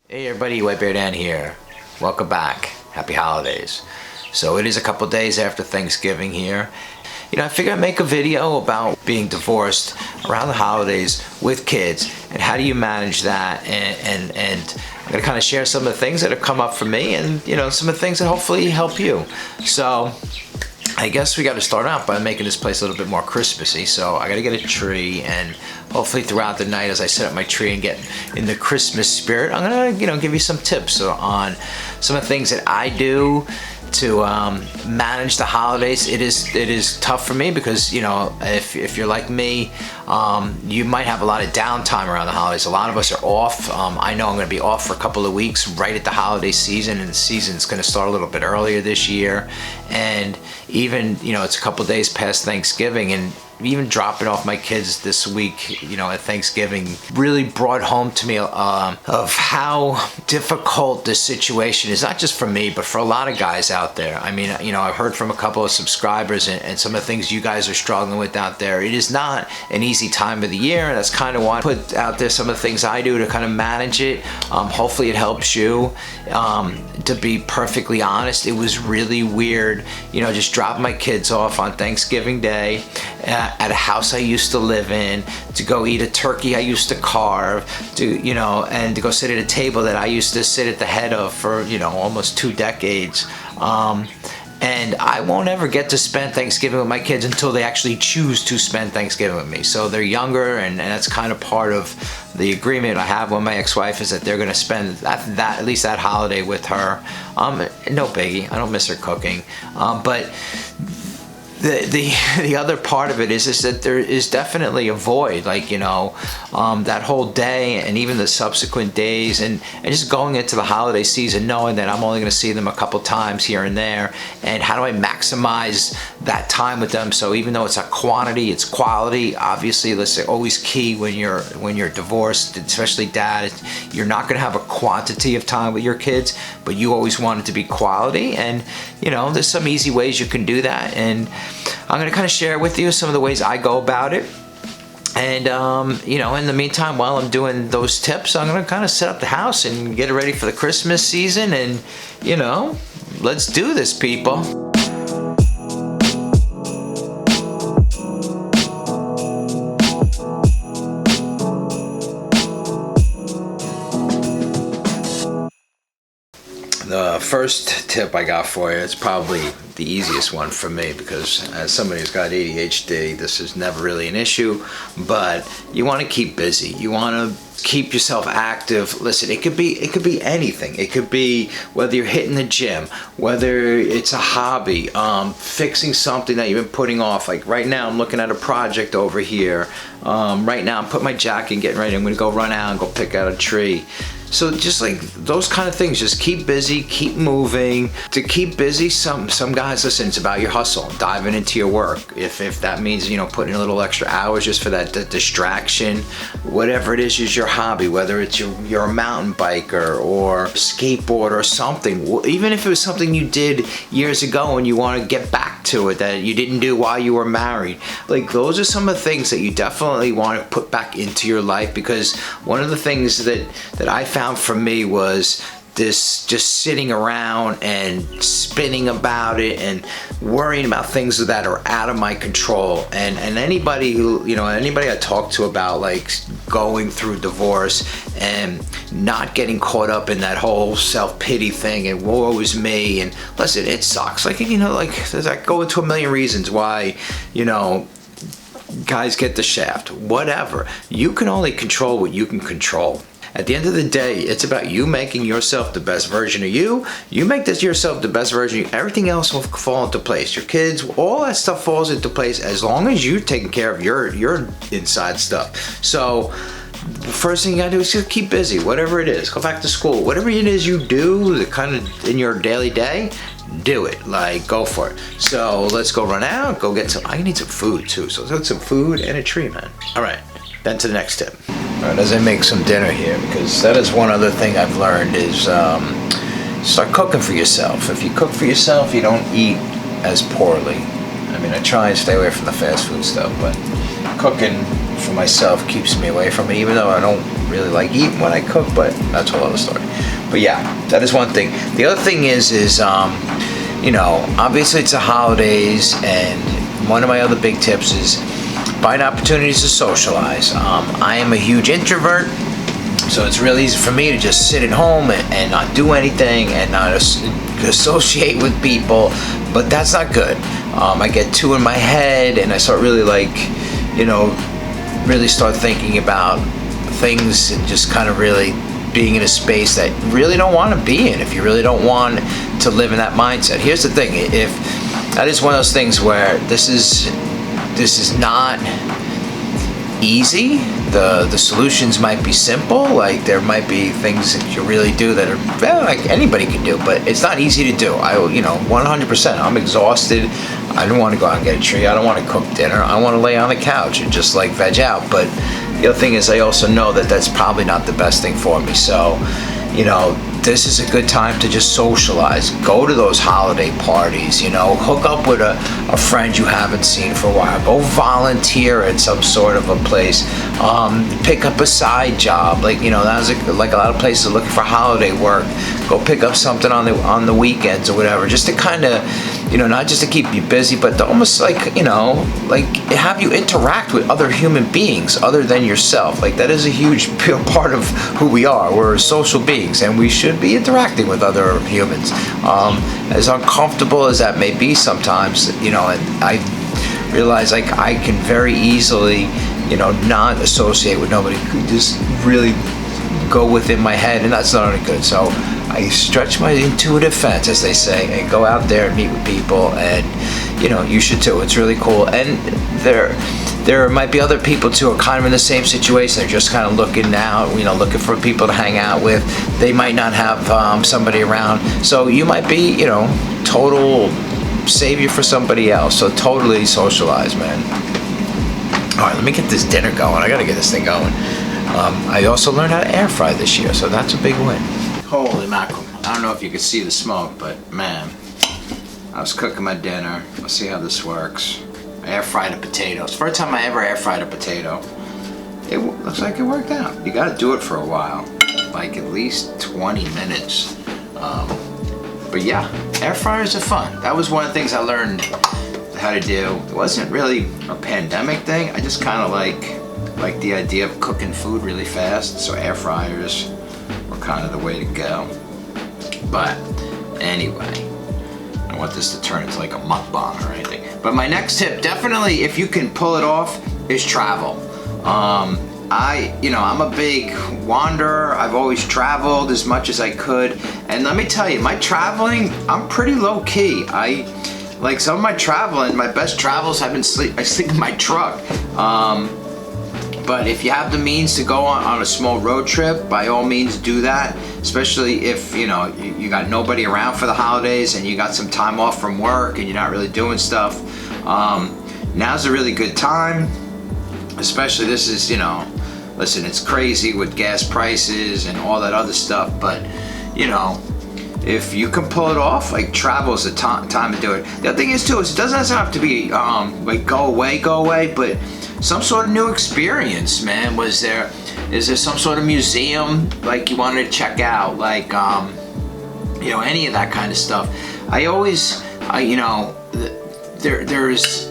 Hey everybody, White Bear Dan here. Welcome back. Happy holidays. So it is a couple days after Thanksgiving here. I figured I'd make a video about being divorced around the holidays with kids and how do you manage that, and I'm going to kind of share some of the things that have come up for me and some of the things that hopefully help you. So I guess we got to start out by making this place a little bit more Christmassy. So I got to get a tree, and hopefully throughout the night as I set up my tree and get in the Christmas spirit, I'm gonna give you some tips on some of the things that I do to manage the holidays. It is tough for me because if you're like me, you might have a lot of downtime around the holidays. A lot of us are off. I know I'm going to be off for a couple of weeks right at the holiday season, and the season's going to start a little bit earlier this year. And even it's a couple of days past Thanksgiving, and even dropping off my kids this week, at Thanksgiving, really brought home to me of how difficult this situation is, not just for me, but for a lot of guys out there. I mean, I've heard from a couple of subscribers and some of the things you guys are struggling with out there. It is not an easy time of the year, and that's kind of why I put out there some of the things I do to kind of manage it. Hopefully it helps you. To be perfectly honest, it was really weird, just dropping my kids off on Thanksgiving Day at a house I used to live in, to go eat a turkey I used to carve, and to go sit at a table that I used to sit at the head of for, almost 2 decades. And I won't ever get to spend Thanksgiving with my kids until they actually choose to spend Thanksgiving with me. So they're younger, and that's kind of part of the agreement I have with my ex-wife, is that they're going to spend that at least that holiday with her. No biggie. I don't miss her cooking. But the other part of it is that there is definitely a void, that whole day and even the subsequent days, and just going into the holiday season knowing that I'm only going to see them a couple times here and there, and how do I maximize that time with them? So even though it's a quantity, it's quality. Obviously, that's always key when you're divorced, especially dad. You're not going to have a quantity of time with your kids, but you always want it to be quality. And there's some easy ways you can do that, and I'm going to kind of share with you some of the ways I go about it. And, in the meantime, while I'm doing those tips, I'm going to kind of set up the house and get it ready for the Christmas season. And, let's do this, people. The first tip I got for you, it's probably the easiest one for me, because as somebody who's got ADHD, this is never really an issue, but you want to keep busy. You want to keep yourself active. Listen, it could be anything. It could be whether you're hitting the gym, whether it's a hobby, fixing something that you've been putting off. Like right now, I'm looking at a project over here. Right now, I'm putting my jacket and getting ready. I'm going to go run out and go pick out a tree. So just like those kind of things, just keep busy, keep moving. To keep busy, some guys, listen, it's about your hustle, diving into your work. If that means, putting a little extra hours just for that distraction, whatever it is your hobby, whether it's you're a mountain biker or skateboard or something, even if it was something you did years ago and you want to get back to it that you didn't do while you were married. Like, those are some of the things that you definitely want to put back into your life, because one of the things that I found for me was this just sitting around and spinning about it and worrying about things that are out of my control. And anybody who, anybody I talk to about like going through divorce and not getting caught up in that whole self-pity thing and woe is me, and listen, it sucks. There's like go into a million reasons why, guys get the shaft, whatever. You can only control what you can control. At the end of the day, it's about you making yourself the best version of you. You make this yourself the best version of you. Everything else will fall into place. Your kids, all that stuff falls into place as long as you're taking care of your inside stuff. So the first thing you gotta do is just keep busy, whatever it is. Go back to school. Whatever it is you do, the kind of in your daily day, do it. Go for it. So let's go run out, go get some. I need some food too. So let's get some food and a tree, man. All right. Then to the next tip. All right, as I make some dinner here, because that is one other thing I've learned is start cooking for yourself. If you cook for yourself, you don't eat as poorly. I mean, I try and stay away from the fast food stuff, but cooking for myself keeps me away from it, even though I don't really like eating when I cook, but that's a whole other story. But yeah, that is one thing. The other thing is you know, obviously it's the holidays, and one of my other big tips is find opportunities to socialize. I am a huge introvert, so it's really easy for me to just sit at home and not do anything and not associate with people, but that's not good. I get too in my head, and I start really really start thinking about things and just kind of really being in a space that you really don't want to be in if you really don't want to live in that mindset. Here's the thing, if that is one of those things where this is not easy. The solutions might be simple, like there might be things that you really do that are like anybody can do, but it's not easy to do. 100%. I'm exhausted. I don't want to go out and get a tree. I don't want to cook dinner. I want to lay on the couch and just like veg out. But the other thing is, I also know that that's probably not the best thing for me. So, this is a good time to just socialize. Go to those holiday parties, hook up with a friend you haven't seen for a while. Go volunteer at some sort of a place. Pick up a side job. Like a lot of places are looking for holiday work. Go pick up something on the weekends or whatever, just to kind of, not just to keep you busy, but to almost have you interact with other human beings other than yourself. Like that is a huge part of who we are. We're social beings, and we should be interacting with other humans. As uncomfortable as that may be sometimes, and I realize I can very easily, not associate with nobody, just really go within my head, and that's not any good. So I stretch my intuitive fence, as they say, and go out there and meet with people, and you should too. It's really cool. And there might be other people too who are kind of in the same situation. They're just kind of looking out, looking for people to hang out with. They might not have somebody around, so you might be, total savior for somebody else. So totally socialize, man. All right, let me get this dinner going. I gotta get this thing going. I also learned how to air fry this year, so that's a big win. Holy mackerel. I don't know if you can see the smoke, but man, I was cooking my dinner. Let's see how this works. I air fried a potato. It's the first time I ever air fried a potato. It looks like it worked out. You gotta do it for a while, like at least 20 minutes. But yeah, air fryers are fun. That was one of the things I learned how to do. It wasn't really a pandemic thing. I just kind of like the idea of cooking food really fast, so air fryers were kind of the way to go. But anyway, I don't want this to turn into like a mukbang or anything. But my next tip, definitely, if you can pull it off, is travel. I'm a big wanderer. I've always traveled as much as I could, and let me tell you, my traveling, I'm pretty low key. Like some of my traveling, my best travels, I sleep in my truck. But if you have the means to go on a small road trip, by all means do that. Especially if you got nobody around for the holidays and you got some time off from work and you're not really doing stuff. Now's a really good time. Especially this is, listen, it's crazy with gas prices and all that other stuff. But if you can pull it off, like travel is the time to do it. The other thing is too, is it doesn't have to be like go away, but some sort of new experience, man. Is there some sort of museum like you wanted to check out, like any of that kind of stuff?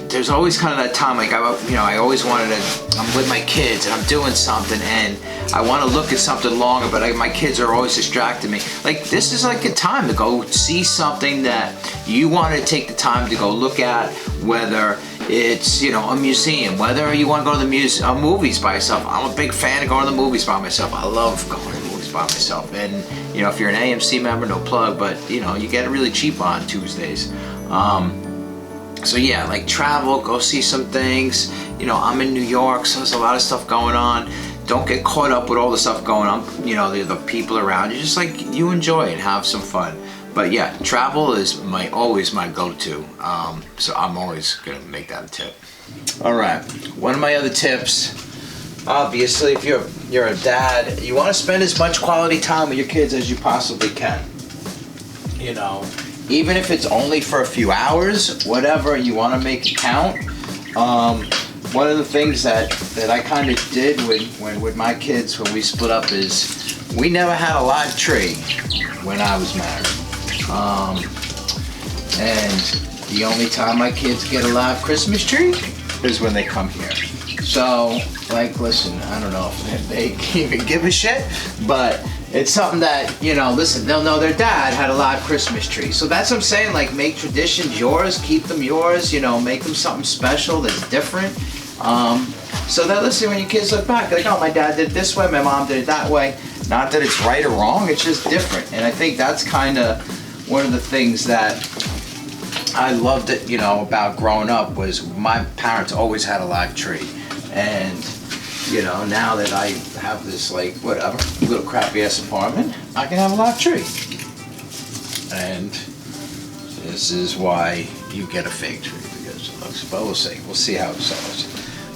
There's always kind of that time, like I always wanted to. I'm with my kids and I'm doing something and I want to look at something longer, but my kids are always distracting me. Like this is like a time to go see something that you want to take the time to go look at, whether it's a museum, whether you want to go to the movies by yourself. I'm a big fan of going to the movies by myself. I love going to the movies by myself. And if you're an AMC member, no plug, but you get it really cheap on Tuesdays. So yeah, like travel, go see some things. I'm in New York, so there's a lot of stuff going on. Don't get caught up with all the stuff going on, the people around you. Just like you enjoy it, have some fun. But yeah, travel is always my go-to. So I'm always gonna make that a tip. All right, one of my other tips, obviously, if you're a dad, you want to spend as much quality time with your kids as you possibly can. Even if it's only for a few hours, whatever, you want to make it count. one of the things that I kind of did with my kids when we split up is we never had a live tree when I was married. And the only time my kids get a live Christmas tree is when they come here. So, like, listen, I don't know if they even give a shit, but it's something that, you know, listen, they'll know their dad had a live Christmas tree. So that's what I'm saying, like, make traditions yours, keep them yours, you know, make them something special that's different. So that, listen, when your kids look back, like, oh, my dad did it this way, my mom did it that way. Not that it's right or wrong, it's just different. And I think that's kind of one of the things that I loved it, you know, about growing up was my parents always had a live tree. And, you know, now that I have this, like, whatever, little crappy ass apartment, I can have a live tree. And this is why you get a fake tree, because it looks, but we'll see. We'll see how it sells.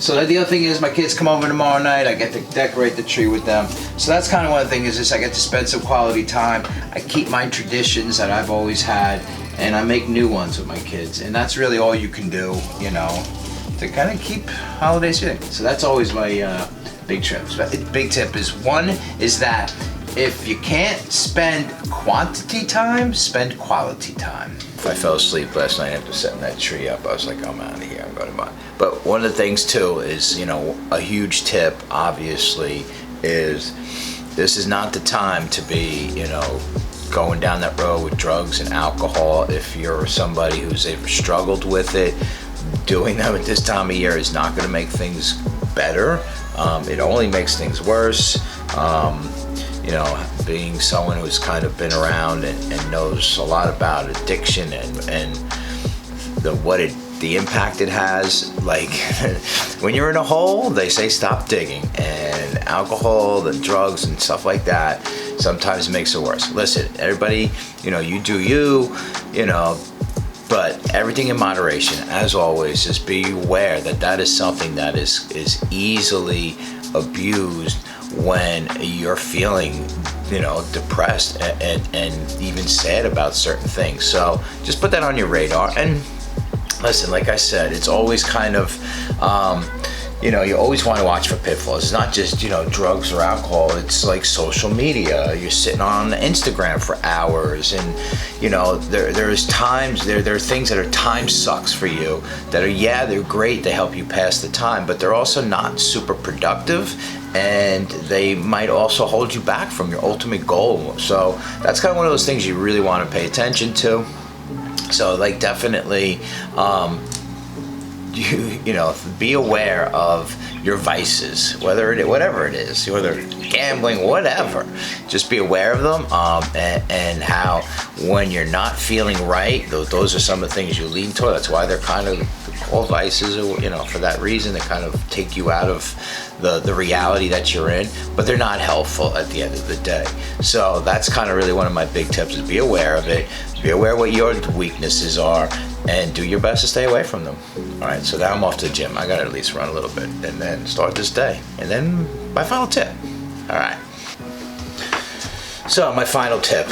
So the other thing is my kids come over tomorrow night, I get to decorate the tree with them. So that's kind of one of the things is I get to spend some quality time. I keep my traditions that I've always had, and I make new ones with my kids. And that's really all you can do, you know, to kind of keep holidays fitting. So that's always my big tip. Big tip is, one is that if you can't spend quantity time, spend quality time. If I fell asleep last night after setting that tree up, I was like, I'm out of here, I'm going to buy. But one of the things too is, you know, a huge tip obviously is this is not the time to be, you know, going down that road with drugs and alcohol. If you're somebody who's ever struggled with it, doing them at this time of year is not going to make things better. It only makes things worse. You know, being someone who's kind of been around and knows a lot about addiction and the impact it has, like when you're in a hole, they say stop digging, and alcohol and drugs and stuff like that sometimes makes it worse. Listen, everybody, you know, you do you, you know, but everything in moderation. As always, just be aware that that is something that is easily abused when you're feeling, you know, depressed and even sad about certain things. So just put that on your radar. And listen, like I said, it's always kind of, you know, you always want to watch for pitfalls. It's not just, you know, drugs or alcohol. It's like social media. You're sitting on Instagram for hours, and, you know, there's times, there are things that are time sucks for you that are, yeah, they're great. They help you pass the time, but they're also not super productive, and they might also hold you back from your ultimate goal. So that's kind of one of those things you really want to pay attention to. So, like, definitely, you know, be aware of your vices, whatever it is, whether gambling, whatever. Just be aware of them, and how when you're not feeling right, those are some of the things you lean toward. That's why they're kind of called vices, you know, for that reason. They kind of take you out of the reality that you're in, but they're not helpful at the end of the day. So that's kind of really one of my big tips, is be aware of it, be aware what your weaknesses are, and do your best to stay away from them. All right, so now I'm off to the gym. I gotta at least run a little bit and then start this day. And then my final tip. All right. So my final tip,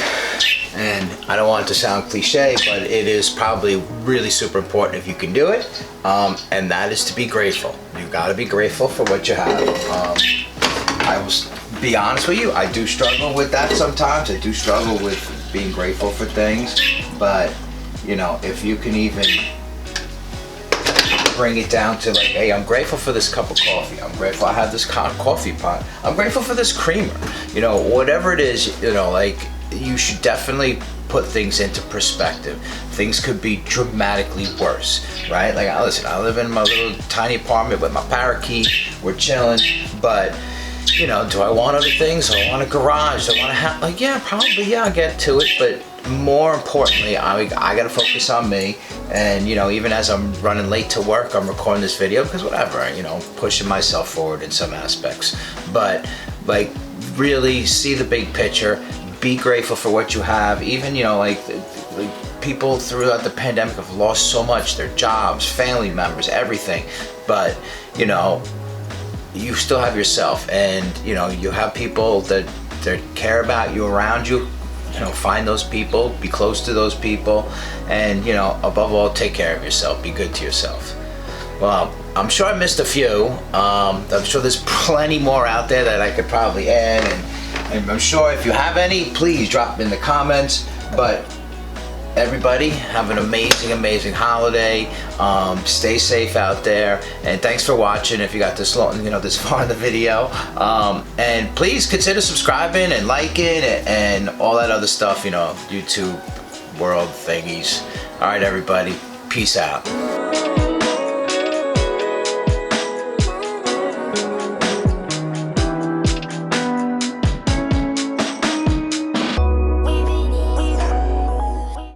and I don't want it to sound cliche, but it is probably really super important if you can do it, and that is to be grateful. You've got to be grateful for what you have. I will be honest with you, I do struggle with that sometimes. I do struggle with being grateful for things, but, you know, if you can even bring it down to, like, hey, I'm grateful for this cup of coffee. I'm grateful I have this coffee pot. I'm grateful for this creamer. You know, whatever it is, you know, like, you should definitely put things into perspective. Things could be dramatically worse, right? Like, listen, I live in my little tiny apartment with my parakeet. We're chilling, but, you know, do I want other things? Do I want a garage? Do I want to have, like, yeah, probably, yeah, I'll get to it, but more importantly, I gotta focus on me. And, you know, even as I'm running late to work, I'm recording this video because whatever, you know, pushing myself forward in some aspects. But, like, really see the big picture, be grateful for what you have. Even, you know, like people throughout the pandemic have lost so much, their jobs, family members, everything. But, you know, you still have yourself, and, you know, you have people that care about you around you. You know, find those people, be close to those people, and, you know, above all, take care of yourself. Be good to yourself. Well, I'm sure I missed a few. I'm sure there's plenty more out there that I could probably add, and I'm sure if you have any, please drop them in the comments. But everybody, have an amazing holiday. Stay safe out there, and thanks for watching. If you got this long, this far in the video, and please consider subscribing and liking and all that other stuff, YouTube world thingies. All right, everybody, peace out.